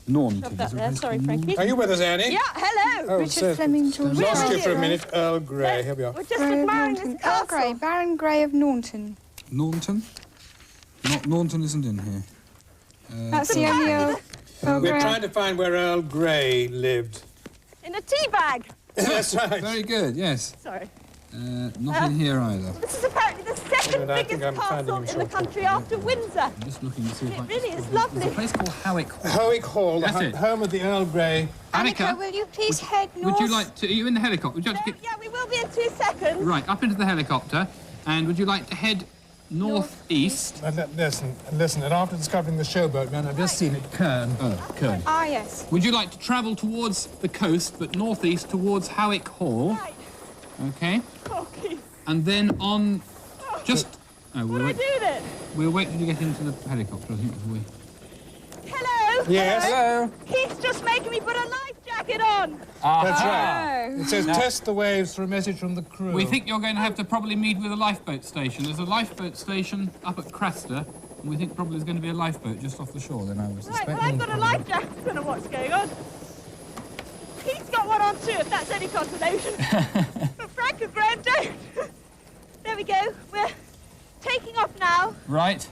Naunton. Stop is that a there, place sorry, called Frankie. Are you with us, Annie? Yeah, hello. Oh, Richard so- Fleming George. Lost are you for a you? minute, Earl Grey. Here we are. We're just Grey of admiring Naunton. this Earl Grey, castle. Baron Grey of Naunton. Naunton? Naunton isn't in here. That's the only Earl We're Grey. trying to find where Earl Grey lived. In a tea bag. That's right. Very good, yes. Sorry. Not in here either. This is apparently the second I think biggest I'm finding castle him in the shortly. country after Windsor. I'm just looking to see if It I really is There's a lovely. place called Howick Hall. Howick Hall, the That's it. home of the Earl Grey. Annika, will you please head north? Would you like to... Are you in the helicopter? Would you like to get... Yeah, we will be in 2 seconds. Right, up into the helicopter. And would you like to head northeast? Listen, and after discovering the showboat man, I've just seen it Kern. Oh, Kern. Ah, yes. Would you like to travel towards the coast, but northeast towards Howick Hall? Right. Okay. Oh, Keith. And then on... Just... Oh, What do I do then? we'll wait till you get into the helicopter, I think, before we... Hello. Yes? Hello. Keith's just making me put a life jacket on. That's right. It says, test the waves for a message from the crew. We think you're going to have to probably meet with a lifeboat station. There's a lifeboat station up at Cresta, and we think probably there's going to be a lifeboat just off the shore, then I would Right, suspect. well, I've got a life jacket. I don't know what's going on. Keith's got one on too, if that's any consolation. But Frank and Graham don't. There we go. We're taking off now. Right.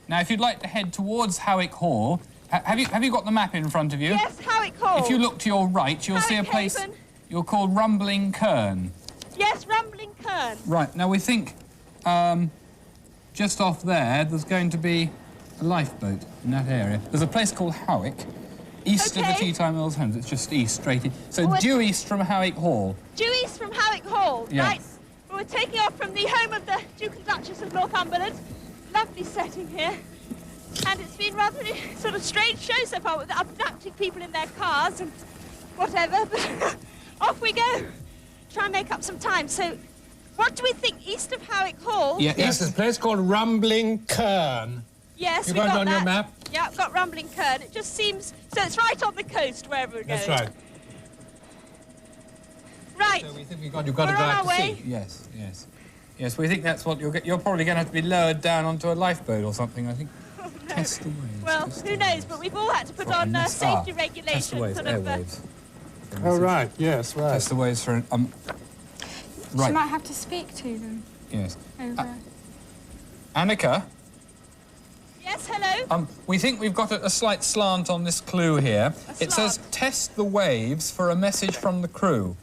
Now, if you'd like to head towards Howick Hall, have you got the map in front of you? Yes, Howick Hall. If you look to your right, you'll see a Howick place Haven. you'll call Rumbling Kern. Yes, Rumbling Kern. Right, now we think just off there's going to be a lifeboat in that area. There's a place called Howick, east of the Okay. Tea Time Earls' homes. It's just east, straight in. So Well, due east from Howick Hall. Due east from Howick Hall. Yeah. Right. Well, we're taking off from the home of the Duke and Duchess of Northumberland. Lovely setting here. And it's been rather a sort of strange show so far with abducting people in their cars and whatever. But off we go. Try and make up some time. So, what do we think? East of Howick Hall? Yeah, Yes, there's a place called Rumbling Kern. Yes, You we got it got on that. your map? Yeah, I've got Rumbling Kern. It just seems... So it's right on the coast, wherever we're going. That's right. Right. So we think you've got to go We're on out our to way. sea. Yes, yes. Yes, we think that's what you're probably going to have to be lowered down onto a lifeboat or something, I think. Oh, no. Test the waves. Well, test who the knows, waves. but we've all had to put Right, on and that's- safety Test regulations. the waves, sort of, airwaves. Oh, right, yes, right. Test the waves for She right, might have to speak to them yes. over... Anneka, Yes, hello. we think we've got a slight slant on this clue here. It says, slant. test the waves for a message from the crew.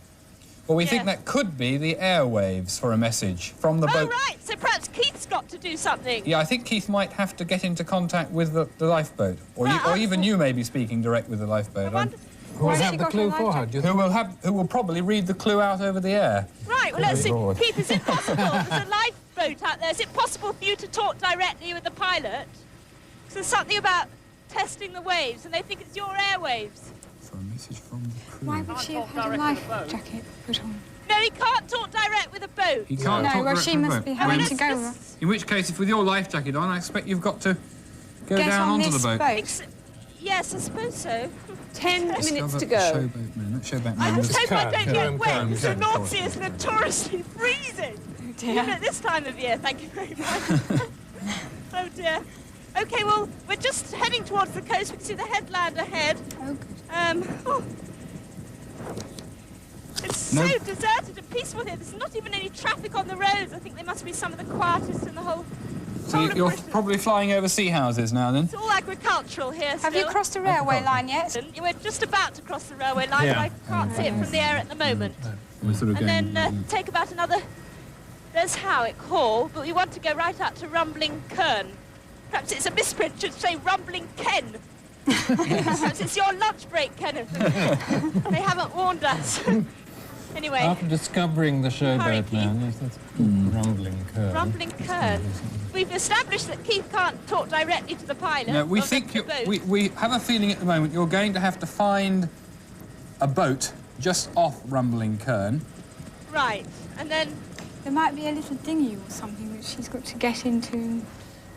Well, we think Yes. that could be the airwaves for a message from the Oh, boat. right. So perhaps Keith's got to do something. Yeah, I think Keith might have to get into contact with the lifeboat. Or, Right, or I even thought- you may be speaking direct with the lifeboat. I wonder... Who will Why has have she the got clue her for life her? jacket? Do you think? Who will probably read the clue out over the air. Right, well, let's see. Lord. Keith, is it possible? There's a lifeboat out there. Is it possible for you to talk directly with the pilot? 'Cause there's something about testing the waves, and they think it's your airwaves. For a message from the crew. Why would she have had a life jacket put on? No, he can't talk direct with a boat. You can't No, talk well, direct she from the must boat. be Oh, having let's to go just In which case, if with your life jacket on, I expect you've got to go get down on onto this the boat. boat. Yes, I suppose so. 10 minutes Discover to the go. Showboat man. That showboat I man just was- hope I Kern, don't Kern, get wet. Kern, The Kern, North Sea is notoriously freezing. dear. Even at this time of year, thank you very much. Oh dear. OK, well, we're just heading towards the coast. We can see the headland ahead. Oh, good. It's so deserted and peaceful here. There's not even any traffic on the roads. I think they must be some of the quietest in the whole... So you're probably flying over sea houses now, then? It's all agricultural here still. Have you crossed the railway line yet? We're just about to cross the railway line, but I can't see it from the air at the moment. We're sort of And then take about another... There's Howick Hall, but we want to go right out to Rumbling Kern. Perhaps it's a misprint, should say Rumbling Ken. Perhaps it's your lunch break, Kenneth. They haven't warned us. Anyway. After discovering the showboat now, yes, that's Rumbling Kern. Rumbling Kern. We've established that Keith can't talk directly to the pilot. No, we think we have a feeling at the moment you're going to have to find a boat just off Rumbling Kern. Right, and then... There might be a little dinghy or something that she's got to get into.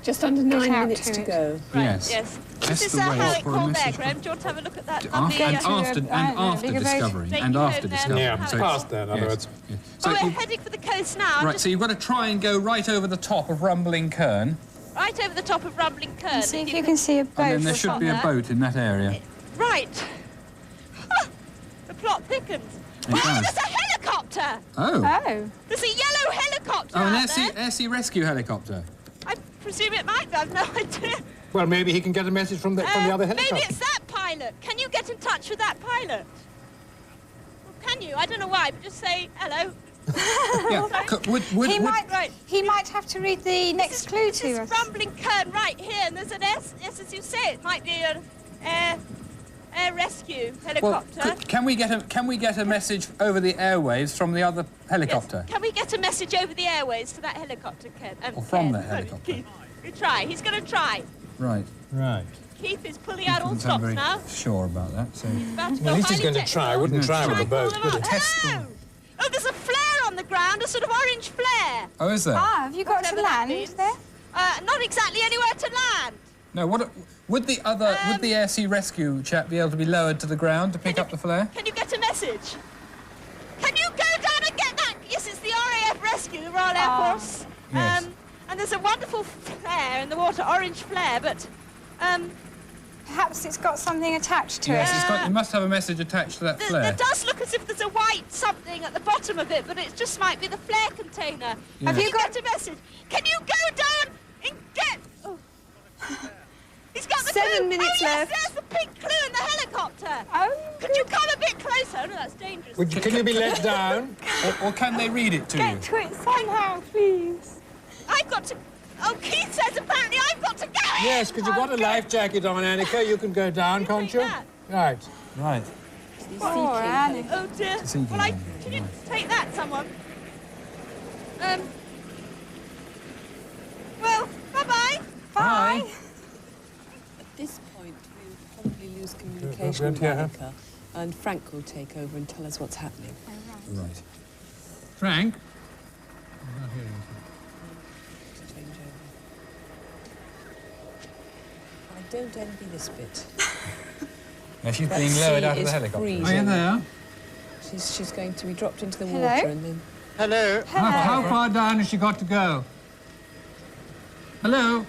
Just under 9 minutes to go. Right, Yes. yes. That's This is the way Howick for a Hall there, message. Graham. Do you want to have a look at that? After discovering. And after discovering. Yeah, So past there, in other words. Yeah. So we're you- heading for the coast now. right, so you've got to try and go right over the top of Rumbling Kern, Right over the top of Rumbling Kern. See if you can see a boat. and then there should be a there. boat in that area. Right. The plot thickens. It Oh, does. there's a helicopter! Oh. Oh. There's a yellow helicopter Oh, an out there. air-sea rescue helicopter. I presume it might be. I've no idea. Well, maybe he can get a message from the other helicopter. Maybe it's that pilot. Can you get in touch with that pilot? Well, can you? I don't know why, but just say hello. Yeah. He might have to read the next clue This to is us. Rumbling Kern right here, and there's an S, as you say, it might be an air rescue Well, helicopter. can we get a message over the airwaves from the other helicopter? Yes. Can we get a message over the airways to that helicopter, Ken? Or from Ken, that helicopter? Keith, we try. He's going to try. Right. Right. Keith is pulling out all Doesn't sound stops very now. sure about that. So. About to Well, go at least he's highly going to technical. try. Wouldn't try with a Try and boat, pull would them he? out. Hello! Oh, there's a flare on the ground, a sort of orange flare. Oh, is there? Ah, have you got Whatever to that land means. there? Not exactly anywhere to land. No. What would the air sea rescue chap be able to be lowered to the ground to pick up the flare? Can you get a message? Can you go down and get that? Yes, it's the RAF Rescue, the Royal Air Force. Yes. And there's a wonderful flare in the water, orange flare, but Perhaps it's got something attached to Yes, it. it must have a message attached to that there flare. does look as if there's a white something at the bottom of it, but it just might be the flare container. Yeah. Have you got a message? Can you go down and get... Oh. He's got the 7 clue. minutes oh, yes, left. there's the pink clue in the helicopter. Oh, Could you come a bit closer? Oh, no, that's dangerous. Can you be let down? Or can they read it to you? get to it somehow, please. I've got to... Oh, Keith says apparently I've got to go in. Yes, because you've got a life jacket on, Anneka. You can go down, can't you? that? Right. Right. Oh, Annie. Oh, dear. sinking Well, one. can you take that, someone? Well, bye-bye. Bye. At this point, we'll probably lose communication won't with hear her. Anneka, and Frank will take over and tell us what's happening. Right. Frank? Change over. I don't envy this bit. Now she's That being lowered sea out of the is helicopter. freezing. Are you there? She's going to be dropped into the Hello? water and then... Hello. How far down has she got to go? Hello?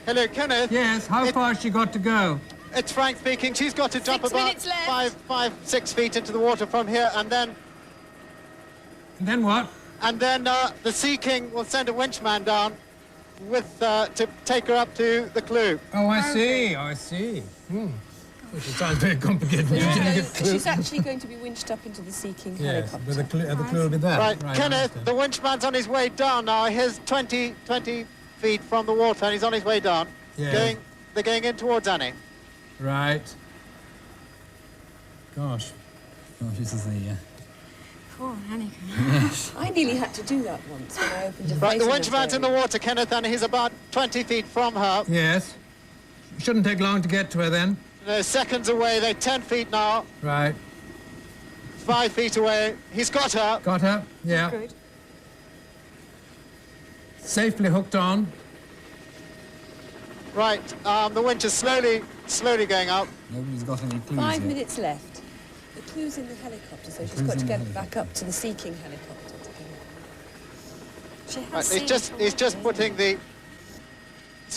Hello, Kenneth. Yes, how far has she got to go? It's Frank speaking. She's got to jump 6 about minutes left. 6 feet into the water from here, and then And then what? the Sea King will send a winchman down with to take her up to the clue. Oh, I see, I see. Which sounds very complicated. She's actually going to be winched up into the Sea King Yes, helicopter. but the clue will be there. Right, I Kenneth, understand. the winchman's on his way down now. He's 20 feet from the water, and he's on his way down. Yeah. They're going in towards Annie. Right. Gosh. Gosh, this is the... Poor Annie. I nearly had to do that once when I opened a Right, the facing winchman's in the area. water, Kenneth, and he's about 20 feet from her. Yes. Shouldn't take long to get to her then. They're seconds away. They're 10 feet now. Right. 5 feet away. He's got her. Got her? Yeah. Good. Safely hooked on. Right, the winch is slowly going up. Nobody's got any clues 5 yet. minutes left. The clue's in the helicopter, so she's clue's got to in the get back up to the Sea King helicopter. To She has Right, seen he's just putting the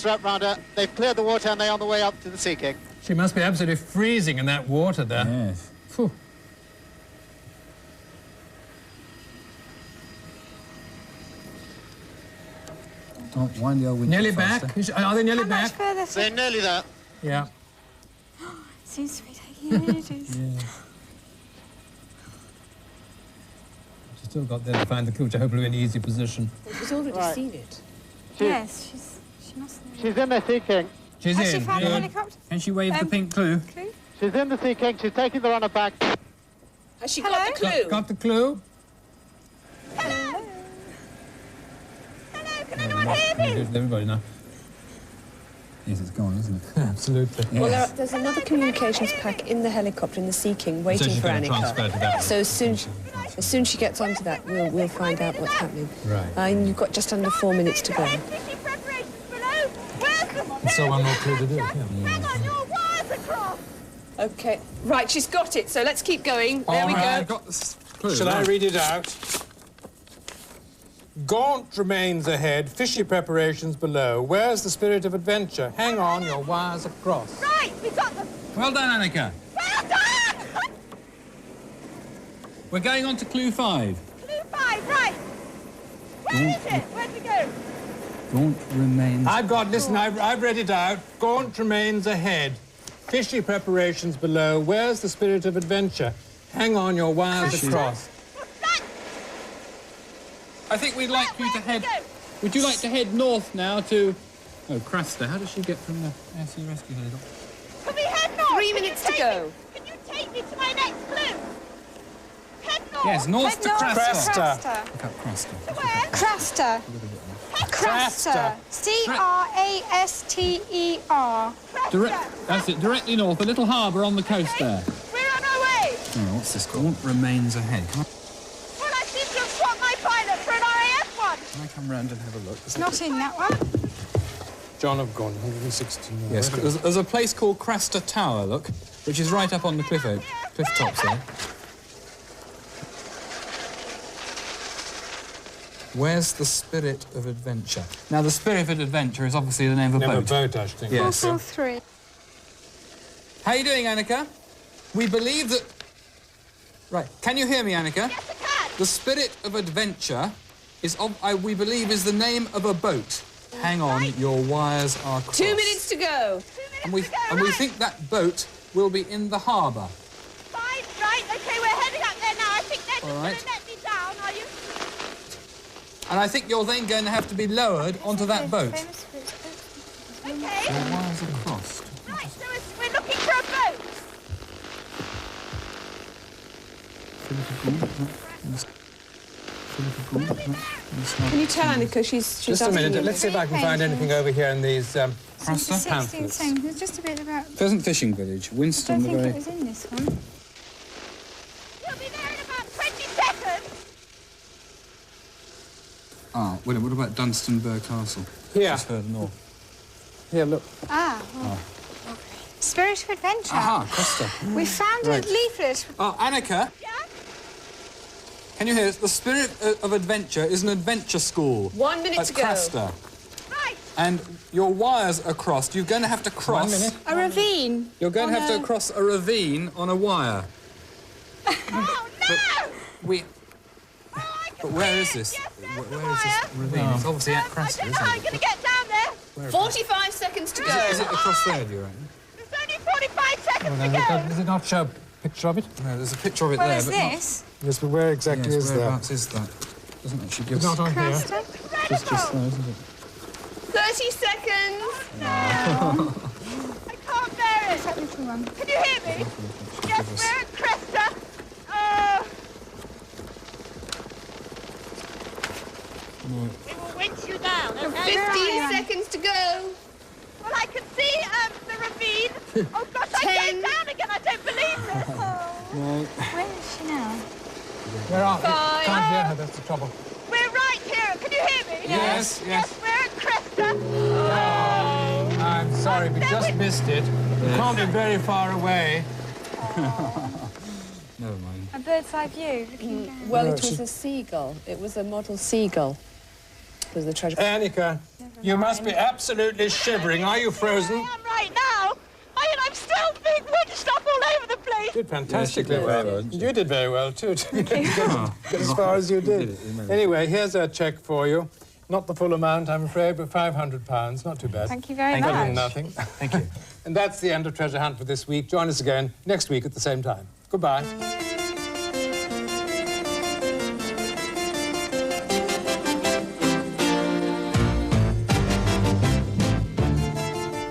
wrapped round her. They've cleared the water and they're on the way up to the Sea King. She must be absolutely freezing in that water there. Yes. Phew. Don't wind the old winch Nearly faster. back? Are they nearly How back? much further? They're nearly there. Yeah. Seems to be taking ages. She's still got there to find the clue, which I hope will be an easy position. She's already Right. seen it. Yes, she must have. She's in the Sea King. She's Has in. she found a Good. helicopter? Can she wave the pink clue? Clue? She's in the Sea King. She's taking the runner back. Has she Hello? got the clue? Got the clue? Hello, can anyone hear me? Everybody now. Yes, it's gone, isn't it? Absolutely. Well, there's another communications pack in the helicopter in the Sea King waiting she's for gonna transfer to that Anneka. one. So as soon as she gets onto that, we'll find out what's happening. Right. And you've got just under 4 minutes to go. Fishing preparations below. Where's the So one more clue to do. Yeah. Hang on, your wires across. Okay. Right, she's got it. So let's keep going. There we All right, go. I've got the clue. Shall I read it out? Gaunt remains ahead, fishy preparations below. Where's the spirit of adventure? Hang on, your wires are crossed. Right, we got them. Well done, Anneka. Well done. We're going on to clue 5. Clue 5, right. Where is it? Where'd we go? Gaunt remains... I've got, listen, I've read it out. Gaunt remains ahead, fishy preparations below. Where's the spirit of adventure? Hang on, your wires are crossed. I think we'd like you to head... Would you like to head north now to... Oh, Crasta. How does she get from the SE rescue helicopter? Can we head north? 3 minutes to go. Can you take me to my next clue? Head north. Yes, north to Crasta. Crasta. Look up Crasta. To where? Crasta. Crasta. C-R-A-S-T-E-R. That's it, directly north, a little harbour on the coast there. We're on our way. Oh, what's this called? Gaunt remains ahead. Can Well, I seem to have swapped my pilot for an RAF one. I come round and have a look? It's not in that one. John of Gaunt, 116. Yes, There's a place called Crasta Tower, look, which is right up on the cliff tops there. Where's the spirit of adventure? Now, the Spirit of Adventure is obviously the name of a Never boat. boat, I should think. Yes. 443. How are you doing, Anneka? We believe that... Right, can you hear me, Anneka? Yes, I can. The Spirit of Adventure is, we believe, is the name of a boat. Hang on, your wires are crossed. 2 minutes to go. 2 minutes to go, And we right. think that boat will be in the harbour. Fine, right, OK, we're heading up there now. I think they're just All going right. to let me down, are you? And I think you're then going to have to be lowered onto that boat. OK. Your wires are crossed. Right, so we're looking for a boat. Can you tell Anneka she's Just a asking minute. you? Let's see if I can find anything over here in these Crasta? pamphlets. There's just a bit about... Pheasant Fishing Village, I Winston, don't the think very... it was in this one. We'll be there in about 20 seconds. Ah, well, what about Dunstanburgh Castle? Here. Just further north. Here, look. Ah, well. Spirit of Adventure. Aha, Crasta. We found a leaflet. Oh, Anneka, Yeah? can you hear us? The Spirit of Adventure is an adventure school. 1 minute at to go. Crasta. Right. And your wires are crossed. You're going to have to cross... 1 minute. A ravine. You're going to on have to a- cross a ravine on a wire. Oh, no! We... Oh, I can But where see is it. this? Yes, there's the Where is this wire. ravine? It's obviously at I Crasta, don't know how I'm isn't going it? to get down there. 45 seconds to go. Is it across there, do you reckon? There's only 45 seconds to go. Does it not show a picture of it? No, there's a picture of it Well, there, there's but not... this. Yes, but where exactly Yes, is that? whereabouts is that? Doesn't actually give It's not on here. Crasta. Just there, isn't it? 30 seconds. I can't bear it. That little one. Can you hear me? Yes, we're at Cresta. Oh. We will winch you down, okay? 15 seconds to go. Well, I can see the ravine. Oh, gosh, I'm 10. going down again. I don't believe this. Where is she now? Where are we? 5. Can't hear her, that's the trouble. We're right here. Can you hear me? Yes, Yes, we're at Cresta. I'm sorry, we just missed it. We can't be very far away. Never mind. A bird's eye view. Looking down. Well, it was a seagull. It was a model seagull. Was the treasure. Anneka, You must be absolutely shivering. Are you frozen? I am right now. I'm still being wedged up all over the place. You did fantastically Yeah, well. You did very well, too, to get as far as you did. Anyway, here's a cheque for you. Not the full amount, I'm afraid, but £500. Not too bad. Thank you very Better much. than nothing. Thank you. And that's the end of Treasure Hunt for this week. Join us again next week at the same time. Goodbye.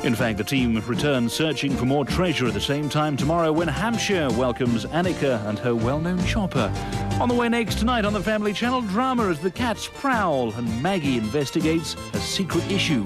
In fact, the team returns searching for more treasure at the same time tomorrow when Hampshire welcomes Anneka and her well-known chopper. On the way next tonight on the Family Channel, drama as the cats prowl and Maggie investigates a secret issue.